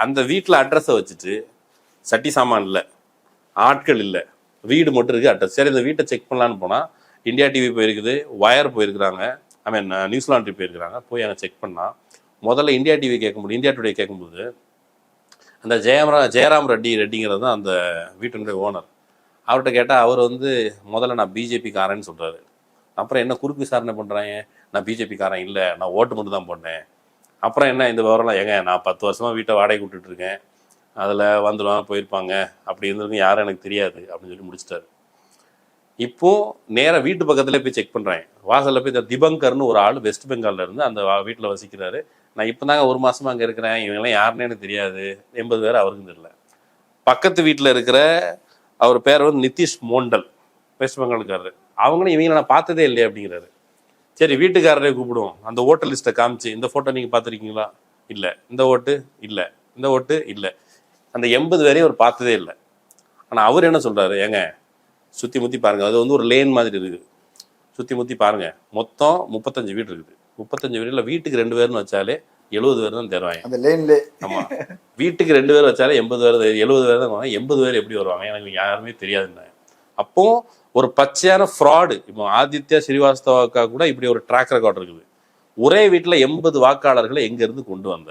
அந்த வீட்டில் அட்ரஸை வச்சுட்டு சட்டி சாமான் இல்லை, ஆட்கள் இல்லை, வீடு மட்டும் இருக்குது, அட்ரஸ். சரி, இந்த வீட்டை செக் பண்ணலான்னு போனால் இந்தியா டிவி போயிருக்குது, வயர் போயிருக்கிறாங்க, ஐ மீன் நியூசிலாண்ட்ரி போயிருக்கிறாங்க. போய் அங்கே செக் பண்ணால் முதல்ல இந்தியா டிவி கேட்கும்போது, இந்தியா டுடே கேட்கும்போது அந்த ஜெயராம் ரெட்டிங்கிறது தான் அந்த வீட்டினுடைய ஓனர். அவர்கிட்ட கேட்டால் அவர் வந்து முதல்ல நான் பிஜேபி காரன்னு சொல்கிறாரு. அப்புறம் என்ன குறுக்கு விசாரணை பண்ணுறாங்க, நான் பிஜேபி காரன் இல்லை, நான் ஓட்டு மட்டும் தான் போட்டேன். அப்புறம் என்ன இந்த விவரம்லாம், ஏங்க நான் 10 வருஷமாக வீட்டை வாடகை விட்டுட்ருக்கேன், அதில் வந்துடுவாங்க போயிருப்பாங்க, அப்படி இருந்திருக்கும், யாரும் எனக்கு தெரியாது அப்படின்னு சொல்லி முடிச்சிட்டாரு. இப்போது நேராக வீட்டு பக்கத்துலேயே போய் செக் பண்ணுறேன். வாசலில் போய் இந்த திபங்கர்னு ஒரு ஆள் வெஸ்ட் பெங்காலில் இருந்து அந்த வீட்டில் வசிக்கிறாரு. நான் இப்போ தாங்க 1 மாதமாக அங்கே இருக்கிறேன், இவங்கெல்லாம் யாருன்னு எனக்கு தெரியாது, 80 பேர் அவருக்கும் தெரியல. பக்கத்து வீட்டில் இருக்கிற அவர் பேர் வந்து நிதிஷ் மோண்டல், வெஸ்ட் பெங்காலுக்காரரு. அவங்களும் இவங்களை நான் பார்த்ததே இல்லையே அப்படிங்கிறாரு. சரி, வீட்டுக்காரரே கூப்பிடுவோம். அந்த ஓட்டர் லிஸ்ட்டை காமிச்சு, இந்த ஃபோட்டோ நீங்கள் பார்த்துருக்கீங்களா? இல்லை. இந்த ஓட்டு இல்லை, இந்த ஓட்டு இல்லை. அந்த 80 பேரையும் அவர் பார்த்ததே இல்லை. ஆனால் அவர் என்ன சொல்கிறாரு, ஏங்க சுற்றி முற்றி பாருங்கள், அது வந்து ஒரு லேன் மாதிரி இருக்குது, சுற்றி முற்றி பாருங்கள், மொத்தம் 35 வீடு இருக்குது. 35 வீட்டில் வீட்டுக்கு 2 பேர்னு வச்சாலே 70 பேர் தான் தருவாங்க அந்த லேன்லே. ஆமாம், வீட்டுக்கு 2 பேர் வச்சாலே 80 பேர், 70 பேர் தான் வருவாங்க. 80 பேர் எப்படி வருவாங்க, எனக்கு யாருமே தெரியாதுன்னு. அப்போ ஒரு பச்சையான ஃப்ராடு. இப்போ ஆதித்யா ஸ்ரீவாஸ்தவாக்கா கூட இப்படி ஒரு ட்ராக் ரெக்கார்ட் இருக்குது. ஒரே வீட்டில் 80 வாக்காளர்களை எங்கேருந்து கொண்டு வந்த